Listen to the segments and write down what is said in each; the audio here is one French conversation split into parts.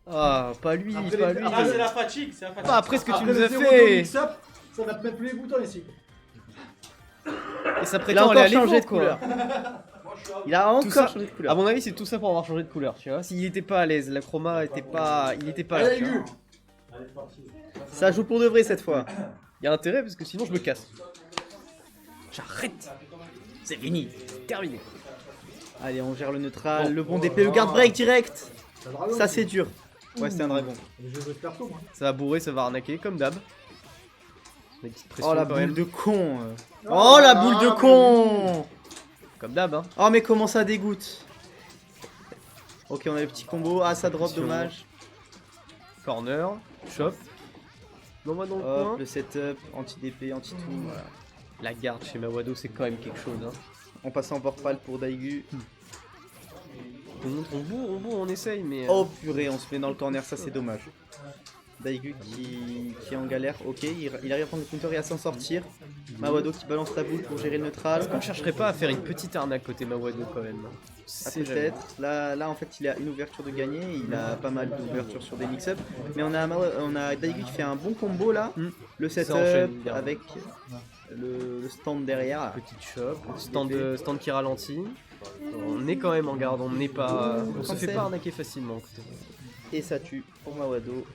Ah, pas lui, Après, pas lui. Ah, c'est la fatigue, c'est la fatigue. Pas après ce que tu Après nous le as 0 fait. mix-up, ça va te mettre tous les boutons ici. Et ça Il a prétend encore aller à changé de l'Evo, quoi. couleur. Il a Tout encore ça, changé de à couleur. mon avis, c'est tout ça pour avoir changé de couleur, tu vois. S'il était pas à l'aise, la chroma était pas, il était pas là. Allez, tu vois. aigu. Ça joue pour de vrai cette fois. Il y a intérêt parce que sinon je me casse. J'arrête. C'est fini, terminé. Allez, on gère le neutral, le bon DP, le garde break direct. C'est un dragon, Ça aussi. c'est dur. Ouais, c'est un dragon. Je joue perso, moi. Ça va bourrer, ça va arnaquer comme d'hab. Des petites pressions Oh la quand boule même. de con. Oh la boule de con. Comme d'hab, hein. Oh mais comment ça dégoûte. Ok, on a le petit combo. Ah, ça drop, Attention. dommage. Corner, chop. Non, moi dans le coin. Hop, le setup, anti-DP, anti-tout. Voilà. La garde chez Mawado, c'est quand même quelque chose, hein. On passe en portal pour Daigu. On bourre, on essaye, mais. Oh purée, on se met dans le corner, ça c'est dommage. Daigu qui est en galère, ok, il arrive à prendre le counter et à s'en sortir. Mawado qui balance la boule pour gérer le neutral. Est-ce qu'on chercherait pas à faire une petite arnaque côté Mawado quand même? Ah, C'est peut-être. Là en fait il a une ouverture de gagner, il a pas mal d'ouvertures sur des mix-up. Mais on a Daigu qui fait un bon combo là. Hmm. Le Ça setup enchaîne bien. avec le stand derrière. Petite chop, stand qui ralentit. On est quand même en garde, on n'est pas. On se fait Cancel. pas arnaquer facilement. Et ça tue pour Mawado.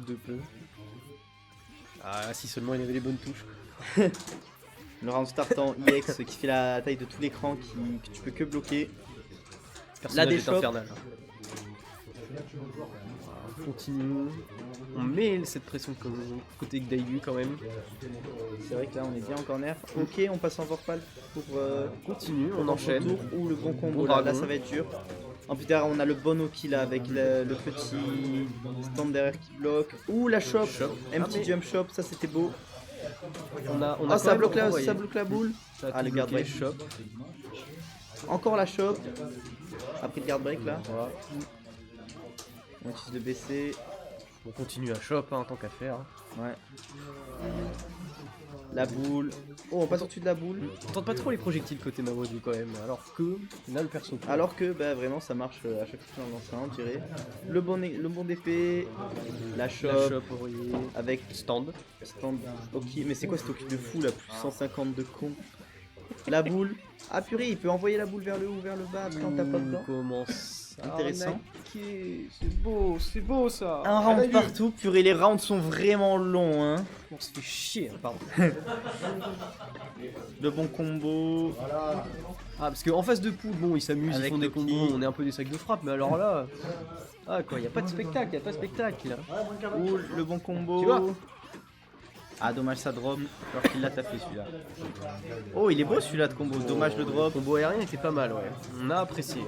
De peu. Ah, si seulement il avait les bonnes touches. Le round startant EX qui fait la taille de tout l'écran que tu peux que bloquer. Personnage La est déchoppe. infernal. On continue. On met cette pression côté Daigu quand même. C'est vrai que là on est bien en corner. Ok, on passe en vorpal pour Continue, on pour enchaîne. retour ou le bon combo. Bon Là, dragon. ça va être dur. En plus derrière on a le bon Oki là avec le petit stand derrière qui bloque. Ouh la shop, Shop. un Ah, petit mais- jump shop, ça c'était beau. On a Oh quand ça même bloque envoyé. la boule. Ça a Ah, tout le guard bloqué, break. shop. Encore la shop. Après le guard break là. On utilise le BC. On continue à shop, hein, tant qu'à faire. Ouais. La boule. Oh on passe au-dessus de la boule. On tente pas trop les projectiles côté Mawado quand même, alors que là le perso. Alors que bah, vraiment ça marche à chaque fois qu'on lance un, on dirait. Le bon DP, la shop, La shop envoyée. avec Stand. stand. Ok, mais c'est quoi ce Oki de fou là, plus 150 de con. La boule. Ah purée, il peut envoyer la boule vers le haut ou vers le bas après on tape pas dedans. Commence. Intéressant. C'est beau ça. Un round partout, purée, les rounds sont vraiment longs hein. On se fait chier, hein, pardon. Le bon combo. Voilà. Ah, parce qu'en face de poule, bon, ils s'amusent, ils Avec font des Loki. combos, on est un peu des sacs de frappe, mais alors là. Ah, quoi, y a pas de spectacle, y a pas de spectacle là. Ouais, moins de 40. Ouh, le bon combo. Tu vois. Ah dommage ça drop, alors qu'il l'a tapé celui-là. Oh il est beau celui-là de combo, dommage le Le drop. combo aérien était pas mal, ouais. On a apprécié.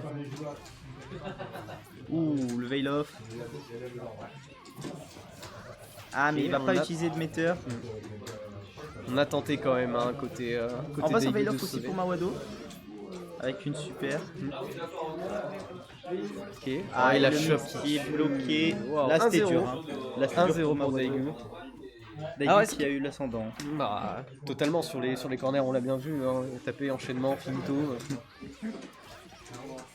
Ouh le veil off. Ah mais Ok, il va on pas a- utiliser de metteur. On a tenté quand même, hein, côté. On côté passe en Daigu veil de off aussi sauver. pour Mawado. Avec une super. Ok. Ah et la le shop mix qui est bloqué. Wow. Là c'était 1-0. dur. Hein. Là c'était dur 1-0 pour Mawado. Daigu. Daigu Ah ouais, qui a eu l'ascendant. Bah, totalement sur les corners, on l'a bien vu, hein. Taper, enchaînement, finito.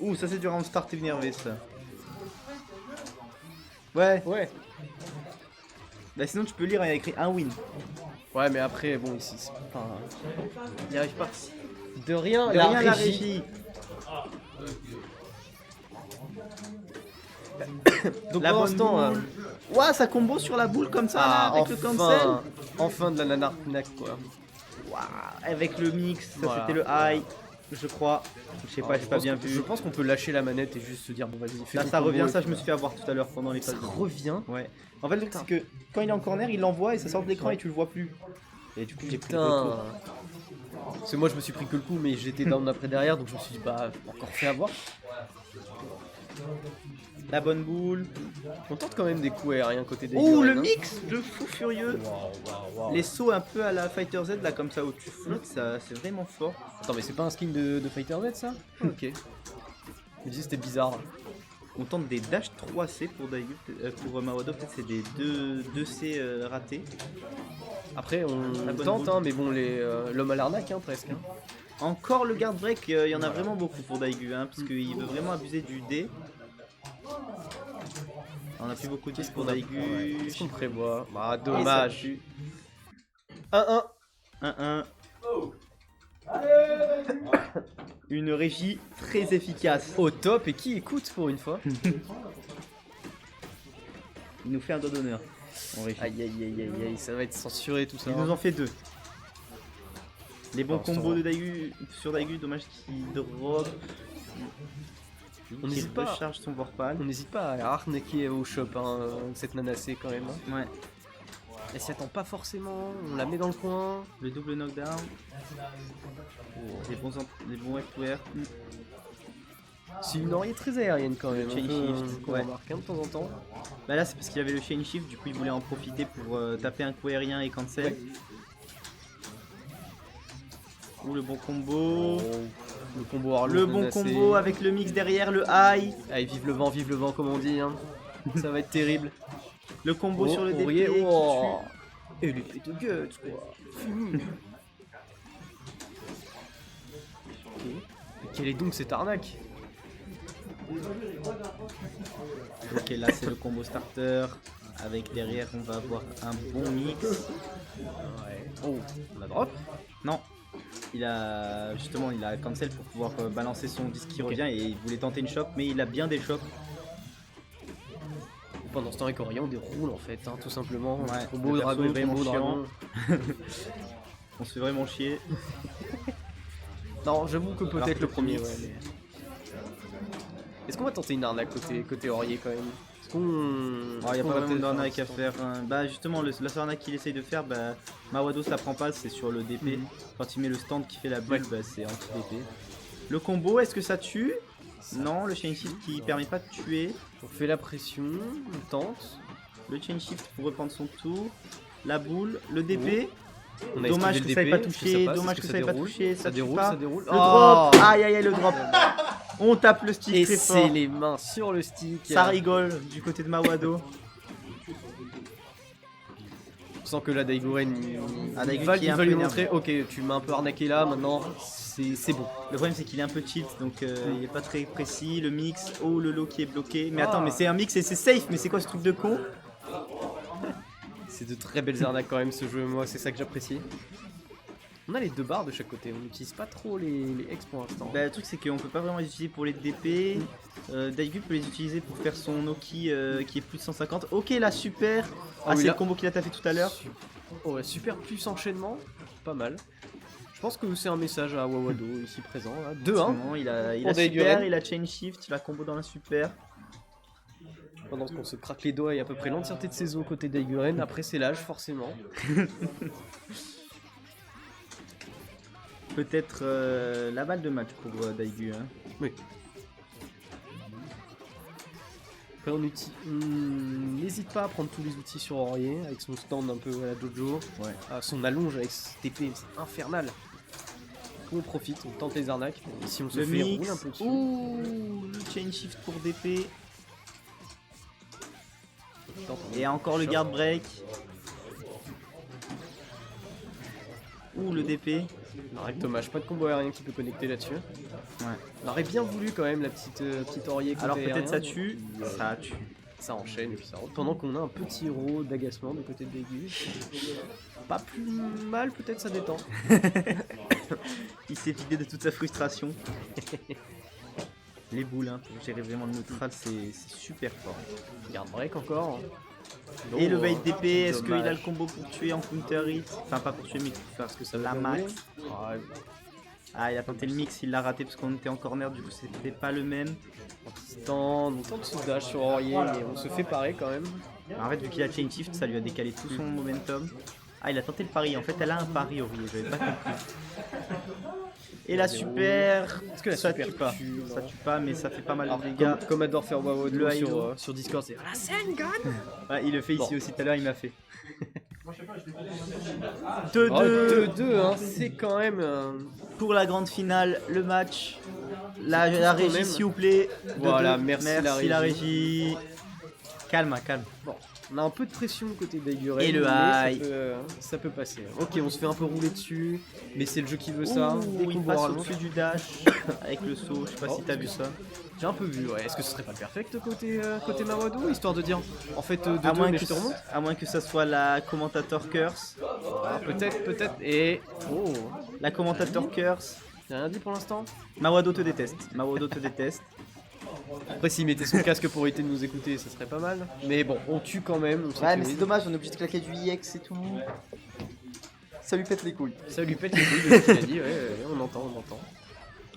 Ouh ça c'est du round start énervé ça. Ouais, Ouais. bah sinon tu peux lire, il y a écrit un win. Ouais, mais après, bon, ici, c'est pas. Il n'y arrive pas. De rien, De rien la régie. Donc La pour bonne l'instant, boule. Ouah, ça combo sur la boule comme ça là, avec le cancel. enfin de la nanarknack quoi. Ouah, avec le mix, ça Voilà. c'était le high, je crois. Je sais pas, j'ai pas bien vu. Je pense qu'on peut lâcher la manette et juste se dire bon vas-y. fais Là ton ça combo revient, et ça puis- je me suis fait avoir tout à l'heure pendant les Ça phases. revient. Ouais. En fait le truc c'est que quand il est en corner, il l'envoie et ça sort de l'écran et tu le vois plus. Et du coup j'ai pris le Putain. retour. Parce que moi je me suis pris que le coup mais j'étais down après derrière donc je me suis dit bah encore fait avoir. La bonne boule. On tente quand même des coups aériens côté des Ouh le Guren, hein. mix de fou furieux. Les sauts un peu à la Fighter Z là comme ça où tu flottes, ça c'est vraiment fort. Attends mais c'est pas un skin de Fighter Z ça? Ok. Je me disais c'était bizarre. On tente des dash 3C pour Daigu, pour Mawado, peut-être c'est des 2C ratés. Après on La bonne tente boule. hein mais bon l'homme à l'arnaque hein, presque. Hein. Encore le guard break, il y en a vraiment beaucoup pour Daigu, hein, parce qu'il veut vraiment abuser du D. On a plus beaucoup de Qu'est-ce pour qu'on a Daigu. Qu'est-ce qu'on prévoit? Ah, Et ça dommage. tue. 1-1. 1-1. Une régie très efficace. Au top, et qui écoute pour une fois? Il nous fait un doigt d'honneur en régie. Aïe aïe aïe aïe aïe, ça va être censuré tout ça. Il nous en fait 2. Les bons Alors, ça combos va. de Daigu sur Daigu, dommage qu'il drop. On n'hésite pas. Recharge son Vorpal. On n'hésite pas à arnaquer au shop hein, cette nanacée quand même. Hein. Ouais. Elle s'y attend pas forcément, on la met dans le coin. Le double knockdown. Les bons F2R. C'est une oreille très aérienne quand même. Chain shift, qu'on ouais. remarque hein, de temps en temps. Bah là c'est parce qu'il avait le chain shift, du coup il voulait en profiter pour taper un coup aérien et cancel. Ouais. Ou le bon combo. Le combo Arlo. Le bon menacé. combo avec le mix derrière, le high. Allez, vive le vent comme on dit. Hein. Ça va être terrible. Le combo sur le DP. Aurier, qui oh. Et l'épée de Guts quoi. Fini. Ok. Mais quelle est donc cette arnaque? tue. Ok, là c'est le combo starter. Avec derrière on va avoir un bon mix. Ouais. Oh, on a drop. Non. Il a cancel pour pouvoir balancer son disque qui revient et il voulait tenter une choc mais il a bien des chocs. Pendant ce temps, avec Aurier, on déroule en fait, hein, tout simplement. Ouais, Combo le perso dragon, est vraiment combo dragon. On se fait vraiment chier. Non, j'avoue que Alors peut-être que le premier. mix. Ouais, mais... Est-ce qu'on va tenter une arnaque côté Aurier quand même? Est-ce qu'on. Il n'y a pas vraiment d'arnaque à peut-être faire. Hein. Bah justement, la seule arnaque qu'il essaye de faire, bah, Mawado ça prend pas, c'est sur le DP. Quand il met le stand qui fait la bulle, bah, c'est anti-DP. Le combo, est-ce que ça tue? Non, le chain shift qui permet pas de tuer. On fait la pression, on tente. Le chain shift pour reprendre son tour. La boule, le DP. On a Dommage esquivé que ça le ait pas DP, touché, est-ce passe, dommage est-ce que ça ait pas déroule touché, ça tue déroule, pas. ça déroule. Le drop, aïe aïe aïe le drop. On tape le stick Et très c'est fort. les mains sur le stick. Ça rigole du côté de Mawado. On sent que là Daiguren Ah, Daigu il qui est un va peu lui énervé. montrer, ok tu m'as un peu arnaqué là, maintenant c'est bon. Le problème c'est qu'il est un peu cheat donc il est pas très précis. Le mix, oh le low qui est bloqué. Mais attends, mais c'est un mix et c'est safe, mais c'est quoi ce truc de con? C'est de très belles arnaques quand même ce jeu, moi c'est ça que j'apprécie. On a les deux barres de chaque côté, on n'utilise pas trop les X pour l'instant. Bah, le truc c'est qu'on peut pas vraiment les utiliser pour les DP. Daigu peut les utiliser pour faire son Noki qui est plus de 150. Ok là super. Ah, oui, c'est là. le combo qu'il a taffé tout à l'heure. Oh ouais, super plus enchaînement, pas mal. Je pense que c'est un message à Wawado ici présent, là. 2-1. Vraiment, il a Pour Daigu super, Ren. il a chain shift, il a combo dans la super. Pendant qu'on se craque les doigts et à peu près l'entièreté de saison côté Daiguren, après c'est l'âge forcément. Peut-être la balle de match pour Daigu. Hein. Oui. Après on n'hésite pas à prendre tous les outils sur Aurier avec son stand un peu à la dojo, Ouais. son allonge avec cette épée c'est infernal. On profite, on tente les arnaques, et si on se Le fait mix. rouler un peu dessus. Ouh, le chain shift pour DP. on tente un Et encore le choc. guard break. Ouh le DP. Ouais, dommage, pas de combo aérien qui peut connecter là-dessus. Ouais. On aurait bien voulu quand même la petite Aurier côté Alors peut-être aérien, ça tue. mais, Ça tue. ça enchaîne et puis ça rentre. Pendant qu'on a un petit héros d'agacement du côté de Daigu. Pas plus mal, peut-être ça détend. Il s'est vidé de toute sa frustration. Les boules, hein, pour gérer vraiment le neutral, c'est super fort. Garde break encore. Et le Oh, bait d'épée, est-ce qu'il a le dommage. combo pour tuer en counter hit? Enfin pas pour tuer mais pour faire Est-ce que ça la va max. rouler Ah, Ah il a tenté le mix, il l'a raté parce qu'on était en corner, du coup c'était pas le même. on tente ce dash sur Aurier, mais on se fait parer quand même. En fait vu qu'il a chain shift, ça lui a décalé tout son momentum. Ah il a tenté le pari, en fait elle a un pari Aurier, j'avais pas compris. Et la super, Est-ce que la ça super tue pas, tue, ça tue pas mais ça fait pas mal Alors, de dégâts. comme adore faire Wawado Le high-low. sur Discord, c'est la scène, gun. Ouais, il le fait Bon. ici aussi, tout à l'heure il m'a fait. Oh, 2-2 2-2, hein, c'est quand même. pour la grande finale, le match. La tout ce qu'on régie aime. s'il vous plaît. Voilà, 2-2. merci la la régie. régie. Calme, calme. Bon, on a un peu de pression côté Daigure. Et le high. Ça peut passer. Ok, on se fait un peu rouler dessus, mais c'est le jeu qui veut ça. Dès Il qu'on passe rallonge. au-dessus du dash avec le saut. Je sais pas si t'as vu ça. J'ai un peu vu, ouais. Est-ce que ce serait pas le perfect côté Mawado, histoire de dire, en fait, de À deux, moins, mais que, je te remonte. à moins que ça soit la commentateur curse. Ah, peut-être. Et oh, La commentateur curse. j'ai rien dit pour l'instant. Mawado te déteste. Mawado te déteste. Après, s'il mettait son casque pour éviter de nous écouter, ça serait pas mal. Mais bon, on tue quand même. On Ouais, mais sécurise. c'est dommage, on est obligé de claquer du IX et tout. Ça lui pète les couilles. Ça lui pète les couilles, de ce qu'il a dit, ouais, on entend.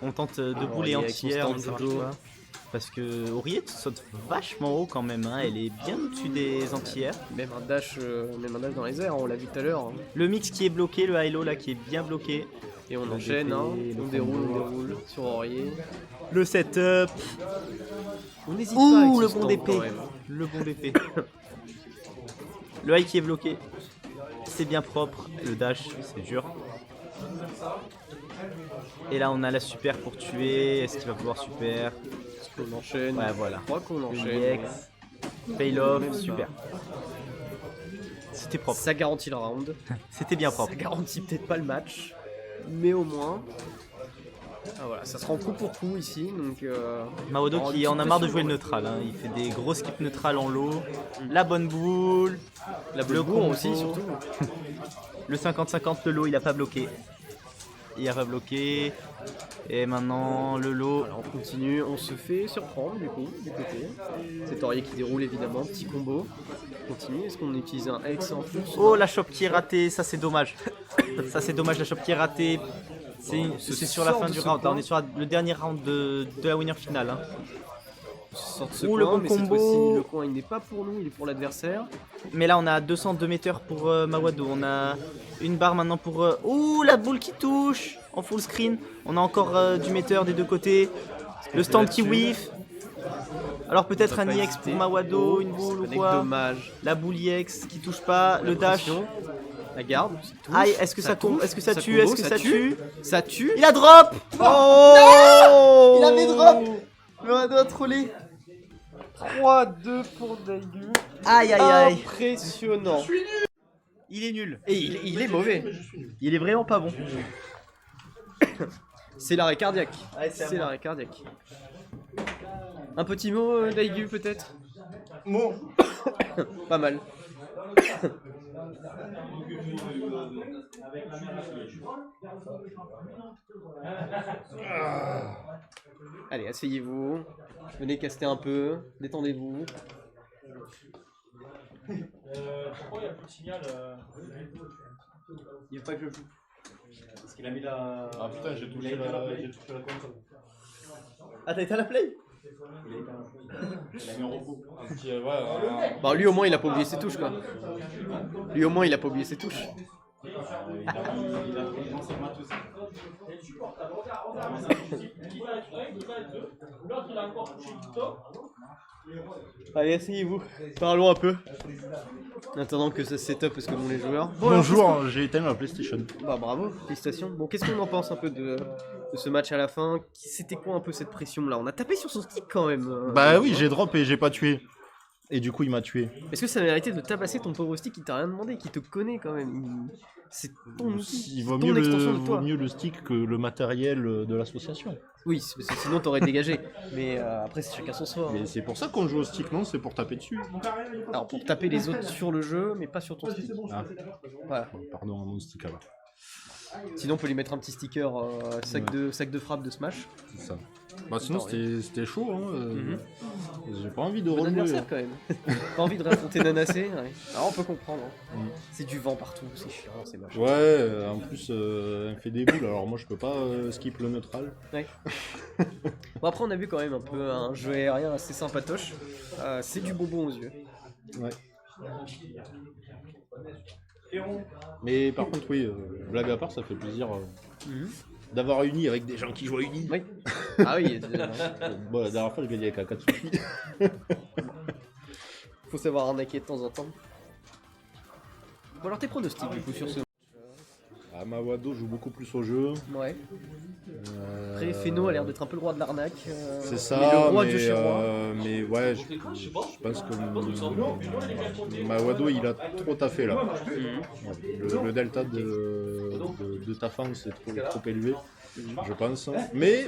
On tente de Alors, bouler il est avec son entière, stand mais ça marche Jojo. pas. Parce que Auriette saute vachement haut quand même, hein. Elle est bien au-dessus des anti-airs. Même un dash dans les airs, on l'a vu tout à l'heure. Hein. Le mix qui est bloqué, le high-low là qui est bien bloqué. Et on Le enchaîne, DP, hein. le On déroule combo. sur Aurier. Le setup. On n'hésite pas avec Ouh, ce le stand, bon quand DP. même. Le bon DP. Le high qui est bloqué. C'est bien propre. Le dash, c'est dur. Et là, on a la super pour tuer. Est-ce qu'il va pouvoir super? Est-ce qu'on enchaîne? Ouais, voilà. Je crois qu'on Le enchaîne. IX. Fail off, Même super. C'était propre. Ça garantit le round. C'était bien propre. Ça garantit peut-être pas le match. Mais au moins. Ah, voilà, ça se rend coup pour coup ici. Donc, Mawado Oh, qui une en a marre de petite jouer le pression, neutral, hein. Il fait des gros skips neutrales en low. La bonne boule. la Le bonne bourre combo. aussi, surtout. Le 50-50, le low il a pas bloqué. Il a pas bloqué. Et maintenant le low. Voilà, on continue, on se fait surprendre du coup, du côté. C'est Aurier qui déroule évidemment, petit combo. On continue, est-ce qu'on utilise un X en plus? Oh, la chope qui est ratée, ça c'est dommage. Ça c'est dommage, la chope qui est ratée. C'est sur la sort fin de du ce round, coin. on est sur le dernier round de la winner finale, hein. On sort de ce Ouh, le coin, bon mais cette combo. fois-ci, le coin il n'est pas pour nous, il est pour l'adversaire. Mais là on a 202 mètres pour Mawado. On a une barre maintenant pour... Ouh, la boule qui touche en full screen. On a encore du metteur des deux côtés. Le stand qui whiff. Alors peut-être Ça un va pas IX hésiter. pour Mawado, Oh, une boule ou avec quoi. dommage. La boule IX qui touche pas. Le dash. Pression. La garde. ça touche, Aïe, est-ce que ça touche, tombe? Est-ce que ça tue? combo, Est-ce que ça tue? Ça tue. Il a drop. Oh, il avait drop. Mawado a trollé. 3-2 pour Daigu. Aïe aïe aïe. Impressionnant. Il est nul. Et il est mauvais. Il est vraiment pas bon. C'est l'arrêt cardiaque. Ouais, c'est à C'est moi. l'arrêt cardiaque. Un petit mot, Daigu, peut-être? Bon, Pas mal. Allez, asseyez-vous. Venez caster un peu. Détendez-vous. Pourquoi il n'y a plus de signal Il veut pas que je joue. Parce qu'il a mis la. Ah putain, j'ai touché la console. Ah, t'as été à la play? Il a mis en repos. Un petit, ouais, Bah, lui au moins il a pas oublié ses touches quoi. Lui au moins il a pas oublié ses touches. il a lancé le matos. L'autre il a encore touché le top. Allez, asseyez-vous. Parlons un peu. En attendant que ça se set up parce que bon les joueurs. Bonjour, j'ai éteint ma PlayStation. Bah bravo, félicitations. Bon, qu'est-ce qu'on en pense un peu de ce match à la fin? C'était quoi un peu cette pression là? On a tapé sur son stick quand même. Bah oui, j'ai drop et j'ai pas tué. Et du coup, il m'a tué. Est-ce que ça méritait de tabasser ton pauvre stick qui t'a rien demandé, qui te connaît quand même? C'est ton outil, Il vaut ton mieux, extension de vaut toi. mieux le stick que le matériel de l'association. Oui, parce que sinon t'aurais dégagé. Mais après c'est chacun son sort. Mais c'est pour ça qu'on joue au stick, non? C'est pour taper dessus. Alors pour taper les autres sur le jeu, mais pas sur ton stick. Ah, Voilà. bon, pardon à mon stick alors. Sinon on peut lui mettre un petit sticker sac de frappe de Smash. C'est ça. Bah sinon, Attends, c'était chaud, hein. J'ai pas envie de Bon remuer. adversaire quand même. Pas envie de raconter Nanassé. Ouais. Alors on peut comprendre. Hein. Mm. C'est du vent partout, c'est chiant, c'est moche. Ouais, en plus, elle me fait des boules, alors moi je peux pas skip le neutral. Ouais. Bon après on a vu quand même un peu un jeu aérien assez sympatoche. C'est du bonbon aux yeux. Ouais. Mais par contre, oui, blague à part, ça fait plaisir d'avoir Uni avec des gens qui jouent à Uni. Oui. Ah oui, Bon, la dernière fois, je gagnais avec Akatsuki. faut savoir arnaquer de temps en temps. Bon alors tes pronostics du coup sur ce. Bah, Mawado joue beaucoup plus au jeu. Ouais. Après, Feno a l'air d'être un peu le roi de l'arnaque. C'est ça, mais le roi mais, de chez roi. mais ouais, je pense que Mawado il a trop taffé là. Le delta de Tafang c'est trop élevé, je pense. Mais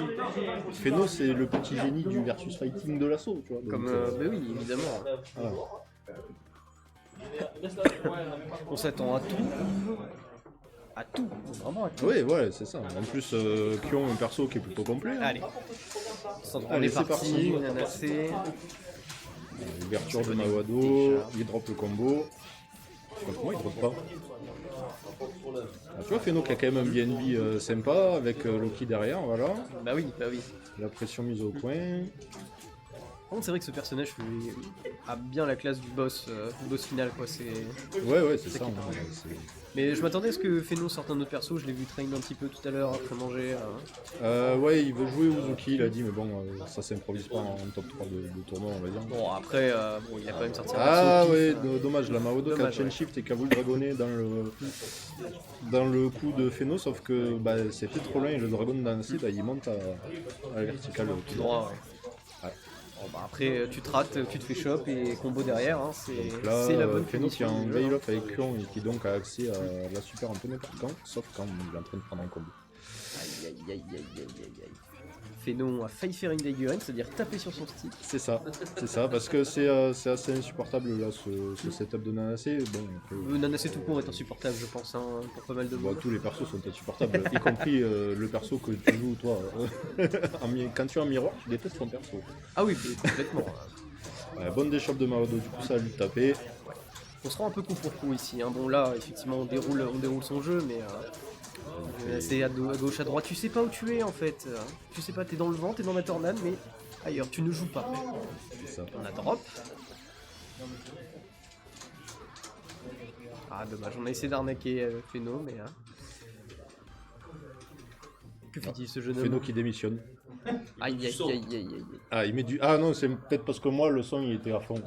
Feno c'est le petit génie du versus fighting de l'assaut, tu vois. Donc, Comme, bah oui, évidemment. voilà. On s'attend à tout. À tout, vraiment à tout. Oui, ouais, c'est ça. En plus, qui ont un perso qui est plutôt complet. Hein. Allez. On Allez, est c'est parti, parti. Nanacé. Ouverture de Mawado, il drop le combo. Contre moi, il drop pas. Ah, tu vois, Feno qui a quand même un BNB sympa avec Loki derrière, voilà. Bah oui, bah oui. La pression mise au coin. Par contre, c'est vrai que ce personnage a bien la classe du boss final, quoi. Ouais, c'est ça. Hein, Mais je m'attendais à ce que Feno sorte un autre perso. Je l'ai vu train un petit peu tout à l'heure après manger. ouais, il veut jouer Uzuki, il a dit, mais bon, ça s'improvise pas en top 3 de tournoi, on va dire. Bon, après, bon, il a quand même sorti un Ah perso. ouais, dommage, la Mawado qui a Dommage, chain ouais. shift et qui a voulu dragonner dans le coup de Feno, sauf que bah, c'était trop loin et le dragon d'Annecy, bah, il monte à la verticale. Tout droit, ouais. Bon, bah, après, tu te rates, tu te fais chop et combo derrière. Hein, Donc là, c'est la bonne Feno qui a punition un du jeu, veil hein. off avec Kion et qui donc a accès à la super un peu n'importe quand, sauf quand il est en train de prendre un combo. Aïe. Feno a failli faire une Daiguren, c'est-à-dire taper sur son stick. C'est ça, parce que c'est assez insupportable là ce setup de Nanacé. Bon, Nanacé tout court est insupportable, je pense, hein, pour pas mal de bon, monde. tous les persos sont insupportables, y compris le perso que tu joues toi. Quand tu es en miroir, tu détestes ton perso. Ah oui, complètement. Bonne déchoppe de Mawado, du coup ça a lui taper. On se rend un peu coup pour coup ici. Hein. Bon là, effectivement, on déroule son jeu, mais c'est à gauche, à droite. Tu sais pas où tu es en fait. Tu sais pas, t'es dans le vent, t'es dans la tornade, mais ailleurs, tu ne joues pas. C'est ça. On a drop. Ah dommage, on a essayé d'arnaquer Feno, mais... Que fait-il ce jeune homme? Feno qui démissionne. Aïe. Ah, il met du. Ah non, c'est peut-être parce que moi le son il était à fond.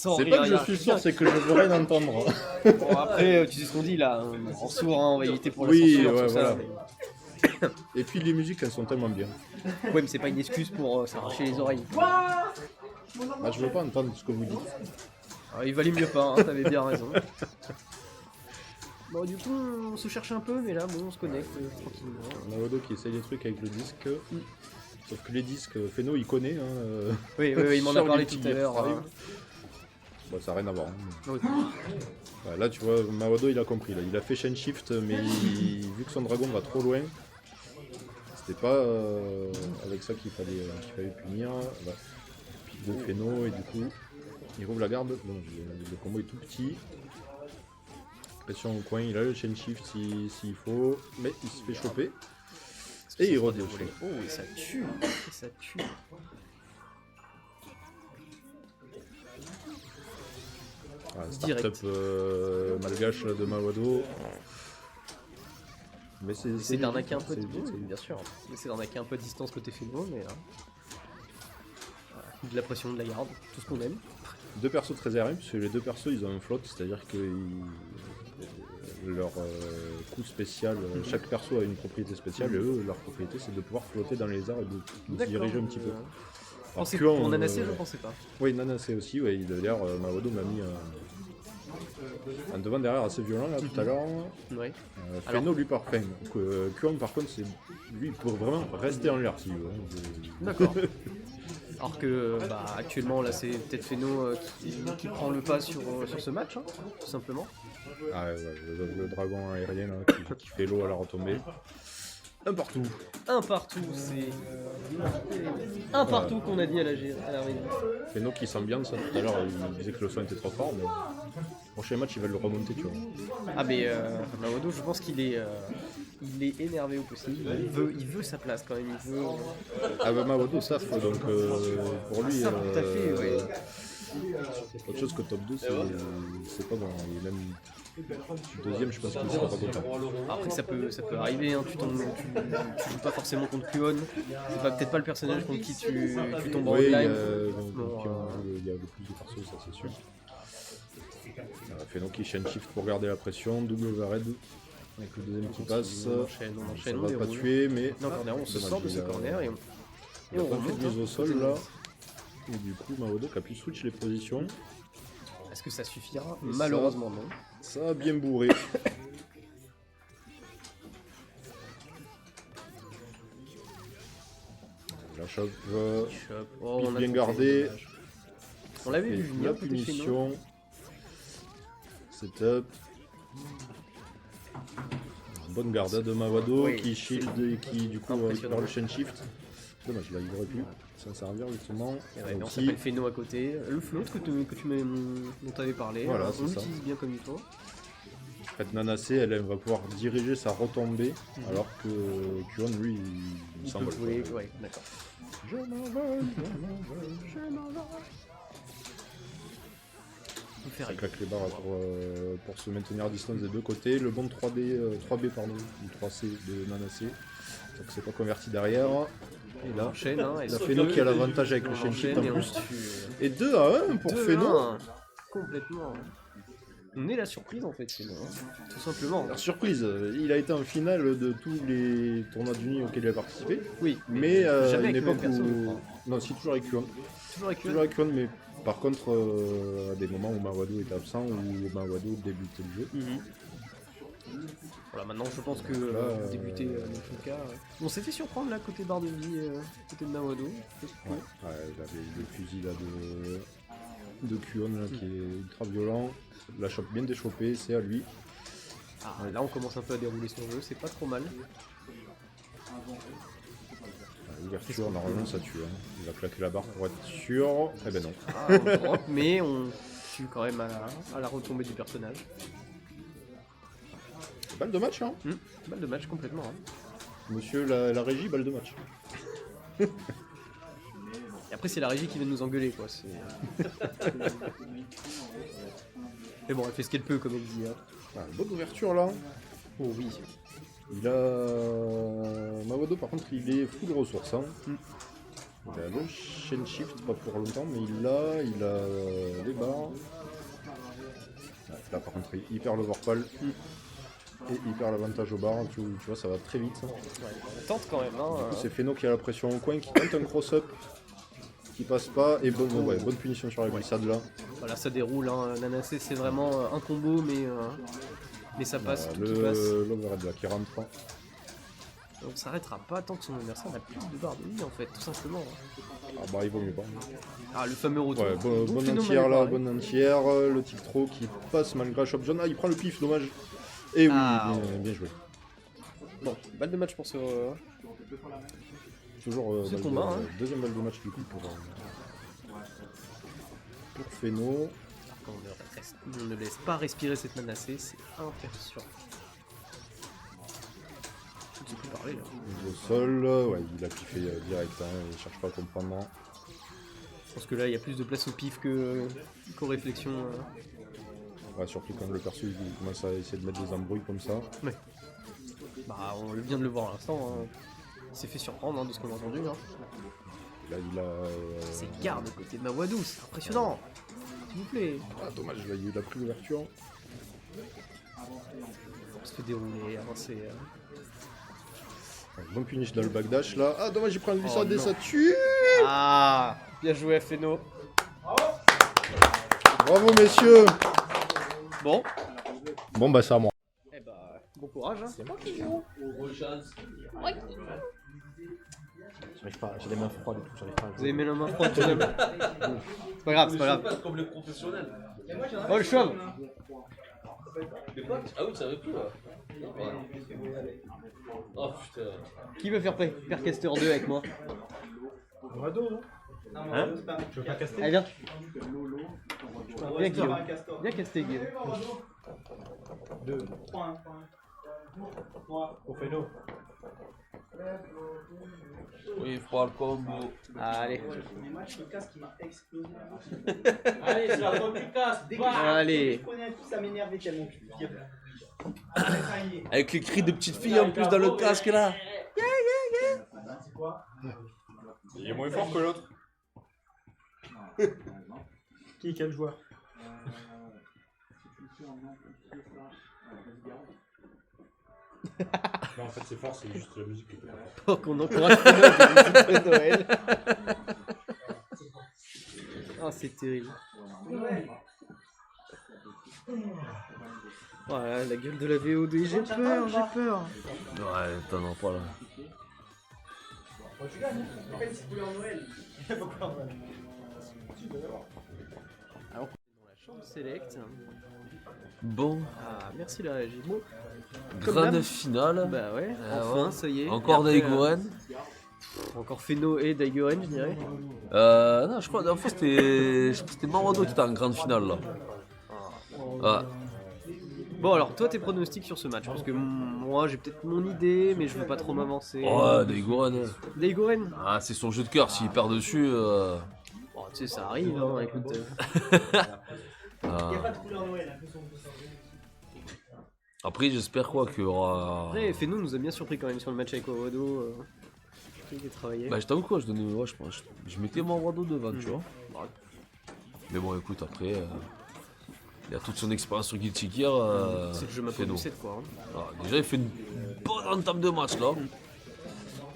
C'est pas que je suis sûr, c'est que je veux rien entendre. Bon, après, tu sais ce qu'on dit là, hein, en sourd, hein, on va éviter pour la Oui, censure, ouais, tout voilà. ça. Et puis les musiques elles sont tellement bien. Ouais, mais c'est pas une excuse pour s'arracher les oreilles. Ah, je veux pas entendre ce que vous dites. Alors, il valait mieux pas, hein, t'avais bien raison. Bon, du coup, on se cherche un peu, mais là, bon, on se connecte tranquillement. Mawado qui essaye des trucs avec le disque. Sauf que les disques, Feno il connaît. Hein, Oui, il m'en a sur parlé les tout petits à l'heure. Gear Hein. Bon, ça n'a rien à voir. Hein. Oui. Ouais, là tu vois, Mawado il a compris. Là. Il a fait chain shift, mais vu que son dragon va trop loin, c'était pas avec ça qu'il fallait punir. Voilà. Pic de Feno et du coup il rouvre la garde. Bon, le combo est tout petit. Pression au coin, il a le chain shift s'il faut, mais il se fait choper. Et il redéroule. Oh, et ça tue. Ah, Direct. start-up malgache là, de Mawado. Mais C'est d'arnaquer un peu, c'est oui, bien sûr. C'est d'arnaquer un peu à distance côté Feno, mais... voilà. De la pression, de la garde, tout ce qu'on aime. Deux persos très aériens, puisque les deux persos ils ont un float, c'est-à-dire que leur coup spécial, chaque perso a une propriété spéciale et eux, leur propriété c'est de pouvoir flotter dans les airs et de se diriger un petit peu. Alors, Kuan, Pour Nanacé, je pensais pas. Oui, Nanacé aussi, ouais, d'ailleurs Mawado m'a mis un devant derrière assez violent là tout à l'heure. Ouais. Feno lui par fin. Kuan par contre, lui il peut vraiment rester en l'air s'il veut. Hein. D'accord. Alors que actuellement là c'est peut-être Feno qui prend le pas sur ce match, hein, tout simplement. Ah ouais, le dragon aérien là, qui fait l'eau à la retombée. Un partout. Un partout, c'est un partout qu'on a dit à la réunion. Feno qui s'ambiance, tout à l'heure il disait que le son était trop fort, mais prochain match il va le remonter, tu vois. Ah mais Mawado, je pense qu'il est énervé au possible. Il veut sa place quand même. Il veut. Ah bah Mawado saf, donc pour lui, Ça, tout à fait, ouais. autre chose que top 2, c'est pas bon. Il est même Deuxième, je pense qu'il sera pas content. Après ça peut arriver, hein. Tu joues pas forcément contre Kuon. C'est peut-être pas le personnage contre qui tu tombes en Oui, il y a, online. il y a le plus de persos, ça c'est sûr. Feno qui chaîne shift pour garder la pression, double overhead avec le deuxième qui passe. On enchaîne, Ça on va pas déroule. tuer, mais Non, corner, on se dommage, sort de il ce a- corner et il a on pas fait remonte, de mise hein. au sol là. Et du coup, Maodo qui a pu switch les positions. Est-ce que ça suffira? Et ça- Malheureusement non. Ça a bien bourré. La chope Oh, on a bien tenté, gardé. dommage. On l'avait Et vu venir la côté chez nous. punition. Setup. Bonne garde de Mawado Oui, qui shield et qui du coup impressionnant. récupère le chain shift. Dommage, là il aurait pu s'en servir justement. Et ouais, non, ça Aussi. s'appelle Feno à côté. Le float dont tu avais parlé, Voilà, on c'est ça. l'utilise bien comme il faut. En fait, Nanacé, elle va pouvoir diriger sa retombée, alors que Kuon, lui, il Il s'en peut va. jouer, ouais, d'accord. Je m'envole, je m'envole. On peut faire Ça claque les barres pour se maintenir à distance des deux côtés. Le bon 3B pardon, ou 3C de Nanacé. Donc c'est pas converti derrière. Et là, enchaîne, hein, et la sur Feno deux, qui a l'avantage avec le on chain shift enchaîne en et on plus. tue. Et 2 à 1 pour 2-1, Feno. complètement. On est la surprise en fait, Feno, hein, tout simplement. Alors, surprise, il a été en finale de tous les tournois d'Uni auxquels il a participé. Oui, Mais à jamais une avec le même époque perso, je où. crois. Non, si, toujours avec Kuon. Toujours avec Toujours avec Kuon, mais par contre, à des moments où Mawado était absent ou Mawado débutait le jeu. Voilà, maintenant je pense que Là, débuter dans tout cas. On s'est fait surprendre là côté barre de vie, côté de Mawado. Ouais, il avait le fusil là de Kuon là, qui est ultra violent. La chope bien déchopée, c'est à lui. Ah, là on commence un peu à dérouler son jeu, c'est pas trop mal. L'ouverture, normalement ça tue. Hein. Il va claquer la barre pour être sûr. Eh ben non. Ah, on drop, mais on tue quand même à la retombée du personnage. Balle de match, hein. Balle de match complètement. Hein. Monsieur la régie, balle de match. Et après c'est la régie qui vient de nous engueuler quoi. Mais bon, elle fait ce qu'elle peut comme elle dit. Hein. Ah, bonne ouverture là. Oh oui. Il a. Mawado par contre il est full ressources. Hein. Il a le chain shift, pas pour longtemps, mais il a les barres. Ouais, là par contre il perd l'overpal. Et il perd l'avantage au bar, tu vois ça va très vite. Ça. Ouais, on tente quand même. Hein, C'est Feno qui a la pression au coin, qui tente un cross-up, qui passe pas, et bonne punition sur la glissade là. Voilà, ça déroule. Hein. Nanacé c'est vraiment un combo, mais ça passe, tout qui passe. L'overhead là qui rentre. On s'arrêtera pas tant que son adversaire n'a plus de barre de vie en fait, tout simplement. Ah bah il vaut mieux pas. Ah, le fameux retour. Ouais, Donc, bonne Feno entière m'avait là, parlé. bonne entière, le tic throw qui passe malgré la shop jaune. Ah il prend le pif, dommage. Et oui, Ah, bien joué. Bon, balle de match pour ce. Toujours Ce balle combat, de- hein. deuxième balle de match du coup pour Feno. On ne laisse pas respirer cette Nanacé, c'est impressionnant. Je ne sais plus parler là. Au sol, ouais, il a piffé direct, hein, il cherche pas à comprendre. Je pense que là il y a plus de place au pif qu'aux réflexions. Ouais, surtout quand le perso il commence à essayer de mettre des embrouilles comme ça. Bah, on vient de le voir à l'instant. Hein. Il s'est fait surprendre hein, de ce qu'on a entendu. Hein. Là il a. C'est garde côté de Mawado, c'est impressionnant. S'il vous plaît. Ah dommage, là il a pris l'ouverture. On se fait dérouler, avancer. Ouais, bon punish dans le backdash là. Ah dommage, il prend un glissade et non. ça tue. Ah, bien joué Feno. Bravo messieurs. Bon. Bon bah c'est à moi. Eh bah, bon courage. Hein. J'arrive pas, j'ai les mains froides et tout, j'arrive pas. Vous avez mis la main froide tout de même. C'est pas grave, c'est pas grave. Comme les professionnels. Oh le chauve. Les potes? Ah oui, ça avait plus là. Oh putain. Qui veut faire Percaster 2 avec moi? Hein? Je veux pas caster. Allez viens. Viens Guillaume. Viens caster Guillaume. 2. Au Feno. Oui, il fera le combo. Allez. Mais moi, le casque il m'a explosé. Allez, c'est la faute du casque. Allez. Je connais un coup, ça m'énervait tellement. Avec les cris de petites filles en plus dans le casque là. Il est moins fort que l'autre. Qui est quel joueur? Non, en fait, c'est fort, c'est juste la musique. Pour qu'on encourage Feno avec la musique de Noël. Ah, c'est terrible. Voilà, la gueule de la VOD, j'ai peur, j'ai peur. Ouais, t'en as pas là. Alors, dans la chambre select. Bon, Ah, merci la régie. Bon, grande d'hab. finale. bah ouais, ouais. enfin, ça y est. Encore Et après, Daigoren. encore Feno et Daigoren, je dirais. Non, je crois que la dernière fois c'était Mawado qui était en grande finale là. Ouais. Bon, alors, toi, tes pronostics sur ce match. Parce que moi, j'ai peut-être mon idée, mais je veux pas trop m'avancer. Ouais, Daigoren. Daigoren. Ah, c'est son jeu de cœur. S'il perd dessus. Bon, tu sais, ça arrive, hein, écoute. Ah. Pas de couleur Noël. Après, j'espère quoi qu'il y aura. Après, Feno nous a bien surpris quand même sur le match avec Mawado. Il a travaillé. Bah, je t'avoue quoi, je mettais Mawado devant, tu vois. Mais bon, écoute, après, il a toute son expérience sur Guilty Gear. C'est le jeu maintenant Feno. du 7, quoi. Hein. Alors, déjà, il fait une bonne entame de match là.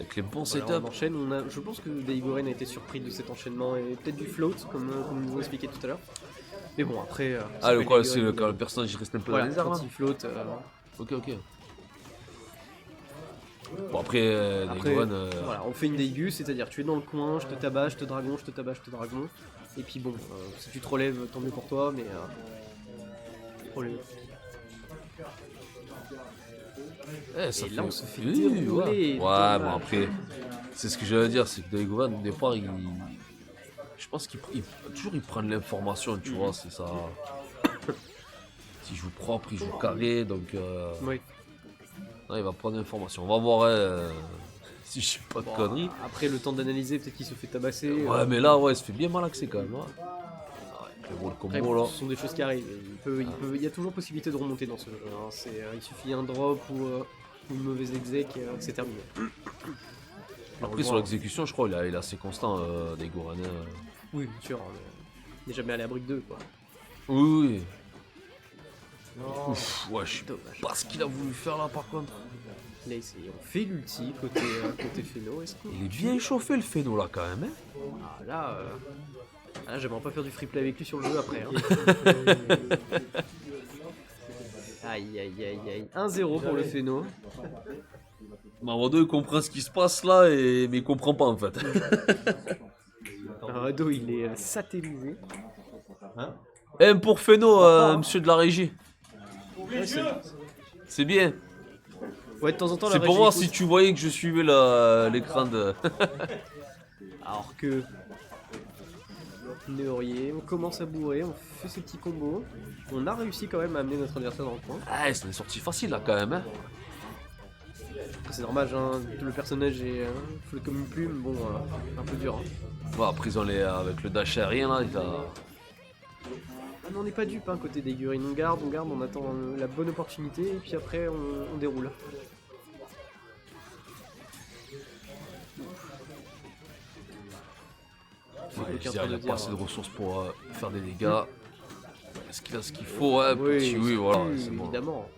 Avec les bons Voilà, setups. on enchaîne. Je pense que Daigoren a été surpris de cet enchaînement et peut-être du float, comme nous ont expliqué tout à l'heure. Mais bon, après. Ah, le quoi, c'est Daigoren, quand le personnage il reste un peu voilà, dans les airs là. quand il float. Ok. Bon, après, Après, Daigoren. voilà, on fait une Daigu, c'est-à-dire tu es dans le coin, je te tabasse, je te dragon, je te tabasse, je te dragon. Et puis bon, si tu te relèves, tant mieux pour toi, mais. Problème. Ça Et là, on se fait Oui, dérouler, Ouais, dommage. bon, après, c'est ce que j'allais dire, c'est que Daigoren, au départ, je pense qu'il toujours il prend de l'information, tu vois, c'est ça. S'il joue propre, il joue carré, donc. Oui. Non, il va prendre l'information. On va voir si je sais pas de Bon, conneries. après, le temps d'analyser, peut-être qu'il se fait tabasser. Ouais, mais là, ouais, il se fait bien malaxer quand même. Ouais. Le gros Après, combo là. ce sont des choses qui arrivent. Il y a toujours possibilité de remonter dans ce jeu. Hein. Il suffit un drop ou une mauvaise exec, c'est terminé. Après, sur l'exécution, je crois il est assez constant, Daigoren. Oui, bien sûr. On n'est jamais allé à brique 2, quoi. Oui. Ouf, ouais, je sais Dommage. pas ce qu'il a voulu faire là par contre. Là, on fait l'ulti côté Feno. Est-ce que... Il est bien chauffé le Feno là quand même. Hein. Ah, là, j'aimerais pas faire du free play avec lui sur le jeu après. Hein. Aïe. 1-0 pour le Feno. Mawado il comprend ce qui se passe là, mais il comprend pas en fait. Rado, il est satellisé. Pour Feno, monsieur de la régie. Ouais, C'est bien. ouais, de temps en temps, la C'est pour régie voir écoute. si tu voyais que je suivais l'écran de. Alors que Néorier, on commence à bourrer, on fait ses petits combos. On a réussi quand même à amener notre adversaire dans le coin. Ah, c'est une sortie facile là quand même. Hein. C'est normal, hein, le personnage est flou comme une plume, bon, un peu dur. Hein. Ouais, après ils ont avec le dash aérien là, Ah, mais on n'est pas dupe, hein, côté des Gurines. On garde, on attend la bonne opportunité et puis après on déroule. Ouais, Aucun je dirais, train il de a dire, pas assez de ressources pour faire des dégâts. Est-ce qu'il a ce qu'il faut? Ouais, Oui, petit, oui, voilà, oui, c'est bon. évidemment.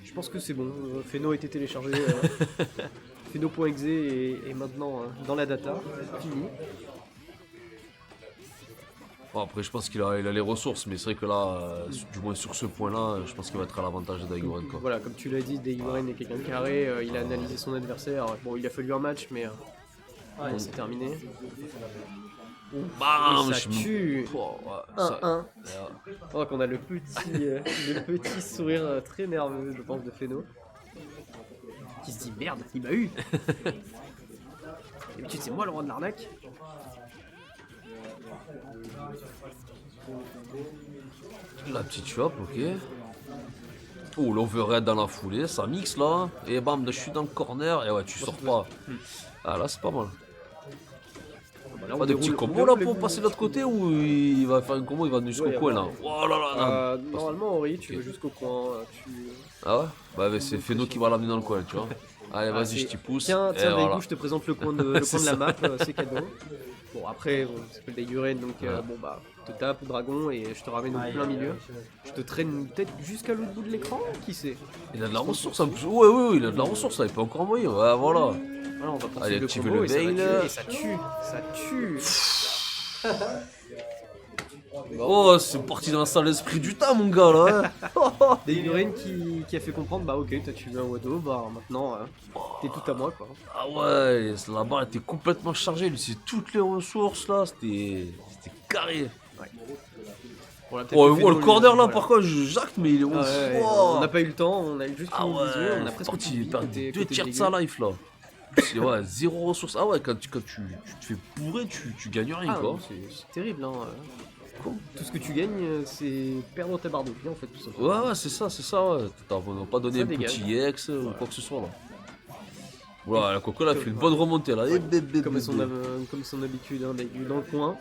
Je pense que c'est bon. Feno a été téléchargé. Feno.exe est maintenant dans la data. Fini. Bon, après, je pense qu'il a les ressources, mais c'est vrai que là, du moins sur ce point-là, je pense qu'il va être à l'avantage de Daigoren. Quoi. Voilà, comme tu l'as dit, Daigoren est quelqu'un de carré. Il a analysé son adversaire. Bon, il a fallu un match, mais c'est terminé. Bam, Ça tue. Oh, ouais, ça- 1-1. On voit qu'on a le petit sourire très nerveux, je pense, de Feno. Qui se dit merde, il m'a eu. D'habitude, c'est moi le roi de l'arnaque. La petite chope, ok. Oh, l'overhead dans la foulée, ça mixe là. Et bam, je suis dans le corner. Et ouais, tu sors pas. Ah là, c'est pas mal. Là, on Pas de déroule- petits on combos déroule là les pour combos. passer de l'autre côté ou il va faire un combo, il va jusqu'au Ouais, coin là. ouais. Oh là là là. Normalement, Henri, tu Ok. vas jusqu'au coin. Ah ouais? Bah, mais c'est Feno qui va l'amener dans le coin, tu vois. Allez, vas-y, je t'y pousse. Tiens, Et tiens, voilà. Daigou, je te présente le coin de, le C'est coin de la ça. map, c'est cadeau. Bon, après, bon, c'est que le Daiguren, donc Ouais. bon, bah, je te tape, dragon, et je te ramène au plein milieu. Je te traîne peut-être jusqu'à l'autre bout de l'écran, qui sait? Il a de la ressource en plus. Ouais, ouais, ouais, il a de la ressource là, il peut encore envoyer. Ouais, voilà. Voilà, on va poursuivre Allez, le active combo le et ça va veil. tuer, et ça tue, ça tue. Oh, c'est parti dans la salle d'esprit du temps, mon gars là. Hein. Daiguren qui a fait comprendre, bah ok, t'as tué un Wado, bah maintenant, t'es tout à moi, quoi. Ah ouais, la barre était complètement chargée. Lui, c'est toutes les ressources là. C'était carré. Bon, là, peut-être Oh, Feno, le lui, corner là, voilà. par contre, jacte, mais il est. Ah ouais, Oh. on n'a pas eu le temps, on a juste Ah mis ouais, 18, on a c'est presque parti, tout il dit perd côté- 2 côté tiers de Daiguren. sa life là. C'est ouais, zéro ressources. Ah ouais, quand tu te fais bourrer, tu gagnes rien Ah, quoi. non, c'est terrible, hein. Tout ce que tu gagnes, c'est perdre ta barre de vie, en fait, tout simplement. Ouais, ouais, c'est ça, ouais. T'as pas donné Ça un dégage. petit ex ou quoi que ce soit là. Voilà, la Coco là, elle fait une bonne remontée là. Et Comme son habitude, hein, Daiguren dans le coin,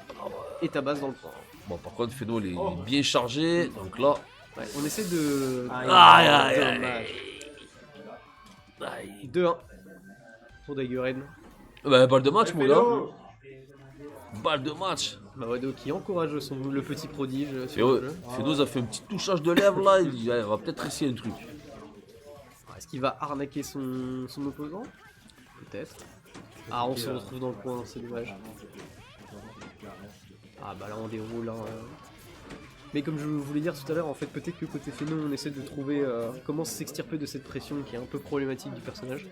et ta base dans le coin. Bon, par contre, Feno, il est bien chargé, donc là. Ouais, on essaie de... Aïe, aïe, aïe. Dommage. Aïe. 2-1 pour Daiguren. Bah, balle de match, mon gars. Balle de match. Mawado qui encourage le petit prodige Et sur ouais, le jeu. Feno a fait un petit touchage de lèvres là. Il dit, allez, on va peut-être essayer un truc. Est-ce qu'il va arnaquer son opposant? Peut-être. Ah, on se retrouve dans le coin, c'est dommage. Ah bah là on déroule. Hein. Mais comme je voulais dire tout à l'heure, en fait peut-être que côté Feno on essaie de trouver comment s'extirper de cette pression qui est un peu problématique du personnage.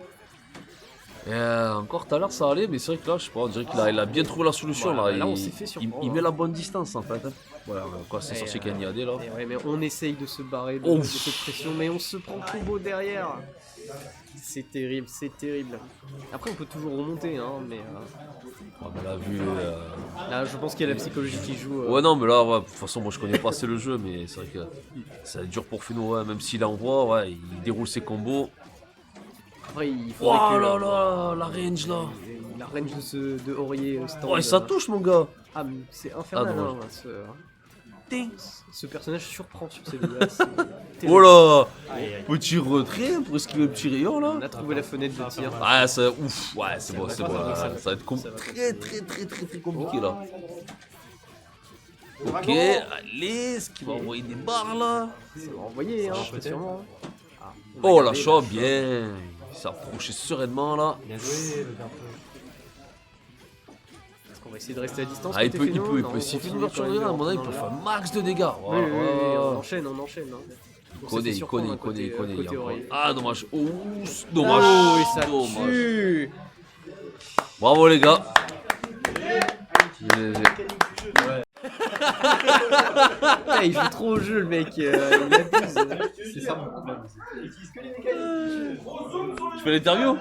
Et encore tout à l'heure ça allait, mais c'est vrai que là, je sais pas, on dirait qu'il a bien trouvé la solution Voilà, là. là, on Il- s'est fait surprendre, il met hein. la bonne distance en fait. Hein. Voilà, quoi, c'est Et, sorti Kanyade là. Et ouais, mais on essaye de se barrer de Ouf. cette pression, mais on se prend combo derrière. C'est terrible, c'est terrible. Après on peut toujours remonter, hein, mais Ah, bah, là, vu. là je pense qu'il y a la psychologie qui joue. Ouais, non, mais là, ouais, de toute façon, moi je connais pas assez le jeu, mais c'est vrai que ça va être dur pour Feno, ouais, même s'il envoie, ouais, il déroule ses combos. Après il faudrait Oh que là là, la range là. la range de Aurier au stand. Oh, et ça touche, mon gars. Ah, mais c'est infernal, Ah, dommage. hein, ce personnage surprend sur ses dégâts. c'est terrible. Oh là, petit retrait pour esquiver le petit rayon là. On a trouvé la fenêtre de tir. Ah, ça, ouf, ouais, c'est bon, va c'est pas, bon, ça là, va ça va être ça va très compliqué là. Ok, allez, ce qui va envoyer des barres là. Ça va envoyer, hein, sûrement. Ah, on a Oh, gardé, la shot, bien. Il s'est approché sereinement là. Bien joué, le Berthe. Est-ce qu'on va essayer de rester à distance? Ah, il côté peut, Feno? Non, on s'il fait une continue ouverture quand de même gars, à mon avis, il dans peut le- faire max de dégâts. Oui, oui, oui, Ouais. on enchaîne, on enchaîne. Hein. On s'est fait surprendre, hein, côté Connaît. Aurier. Ah, dommage. Oh, dommage. Oh, et ça Dommage. tue. Bravo les gars. Ah, il joue trop au jeu, le mec. Il abuse. C'est ça mon problème. Je fais l'interview.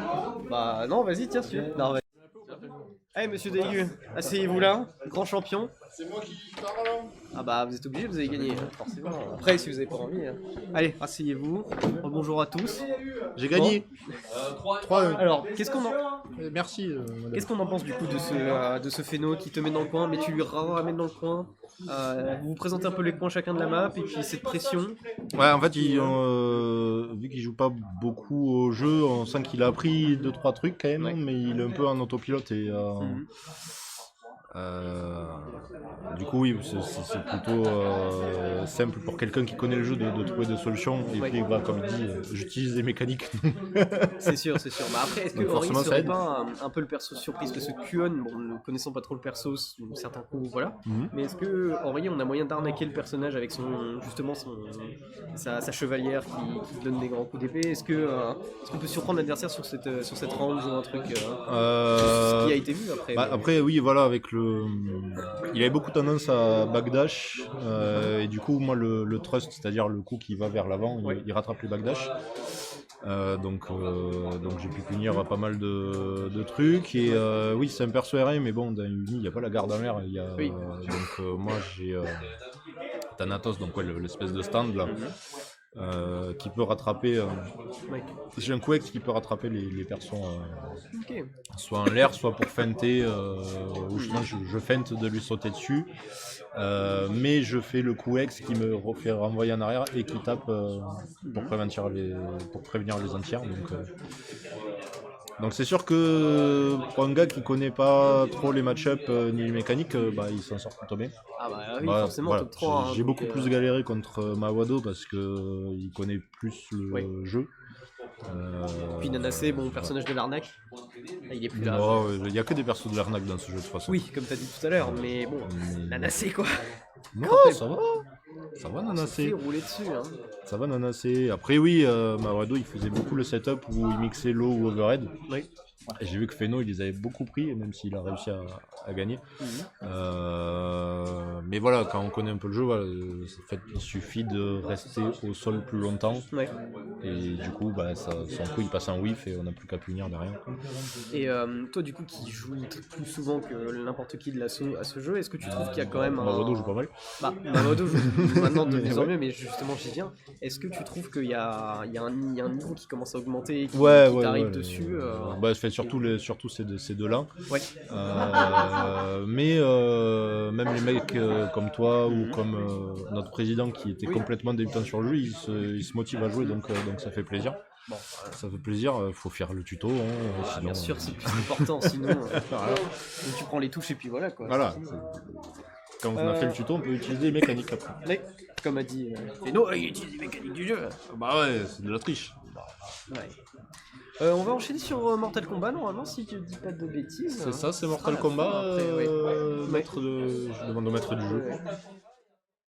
Bah non, vas-y, tiens, celui-là. Non, vas-y. Allez, monsieur Daiguren, asseyez-vous là, grand champion. C'est moi qui parle là. Ah bah vous êtes obligé, vous avez gagné, forcément. Après, si vous avez pas envie. Hein. Allez, asseyez-vous. Bonjour à tous. J'ai gagné. 3-1. Alors, qu'est-ce qu'on en... Merci, madame. Qu'est-ce qu'on en pense du coup de ce Feno qui te met dans le coin, mais tu lui ramènes dans le coin. Vous vous présentez un peu les coins chacun de la map, et puis cette pression. Ouais, en fait, vu qu'il joue pas beaucoup au jeu, on sent qu'il a appris 2-3 trucs quand même, Ouais. mais il est un peu en autopilote et du coup, oui, c'est plutôt simple pour quelqu'un qui connaît le jeu de trouver des solutions. Et Ouais. puis, bah, comme il dit, j'utilise des mécaniques. C'est sûr, c'est sûr. Bah après, est-ce que Donc Ori forcément, ça serait aide. pas un peu le perso surprise? Parce que Kuon, bon, ne connaissant pas trop le perso, certains coups, voilà. Mhm. Mais est-ce que Ori, on a moyen d'arnaquer le personnage avec sa chevalière qui donne des grands coups d'épée? Est-ce qu'on peut surprendre l'adversaire sur cette range ou un truc ce qui a été vu après? Bah, après, oui, voilà, avec il avait beaucoup tendance à backdash, et du coup, moi, le thrust, c'est-à-dire le coup qui va vers l'avant, Ouais. il rattrape les backdash. Donc j'ai pu punir pas mal de trucs. Et oui, c'est un perso R1, mais bon, dans Uni, il n'y a pas la garde en l'air. Oui. Donc moi, j'ai Thanatos, donc ouais, l'espèce de stand là. qui peut rattraper. Ouais. J'ai un QX qui peut rattraper les persos Ok. soit en l'air, soit pour feinter, ou justement je feinte de lui sauter dessus. Mais je fais le QX qui me fait renvoyer en arrière et qui tape pour prévenir les entières. Donc c'est sûr que pour un gars qui connaît pas trop les match-up ni les mécaniques, il s'en sort plutôt bien. Ah bah oui, Bah, forcément, voilà. top 3. J'ai beaucoup plus galéré contre Mawado parce que il connaît plus le jeu. Puis Nanacé, bon, personnage de l'arnaque. Ah, il est plus là. Non, il n'y a que des persos de l'arnaque dans ce jeu de toute façon. Oui, comme t'as dit tout à l'heure, mais bon, Nanacé quoi. Non, ça va. Ça va Ça fait Nanacé. rouler dessus. Hein. Ça va Nanacé. Après oui, Mawado il faisait beaucoup le setup où il mixait low ou overhead. Oui. Et j'ai vu que Feno il les avait beaucoup pris, même s'il a réussi à gagner. Mais voilà, quand on connaît un peu le jeu, voilà, en fait, il suffit de rester au sol plus longtemps. Ouais. Et du coup, son coup il passe en whiff et on n'a plus qu'à punir derrière. Et toi, du coup, qui joue plus souvent que n'importe qui de l'assaut à ce jeu, est-ce que tu trouves qu'il y a quand même un. Mawado joue pas mal. Bah, Mawado joue maintenant de plus en Ouais. mieux, mais justement, j'y viens. Est-ce que tu trouves qu'il y a un niveau qui commence à augmenter et qui t'arrive dessus Surtout ces deux-là. Ouais. Mais même les mecs comme toi ou comme notre président qui était complètement débutant sur le jeu, ils se motivent à jouer, donc ça fait plaisir. Bon, Ça fait plaisir, faut faire le tuto. Sinon, bien sûr, c'est le plus important, sinon Voilà. donc tu prends les touches et puis voilà quoi. Voilà. Quand on a fait le tuto, on peut utiliser les mécaniques après. Mais, comme a dit Feno, il utilise les mécaniques du jeu. Bah ouais, c'est de la triche. Ouais. On va enchaîner sur Mortal Kombat normalement si je dis pas de bêtises. C'est ça, c'est Ce sera Mortal la Kombat. fin, après, ouais. Je demande au maître du jeu. Ouais.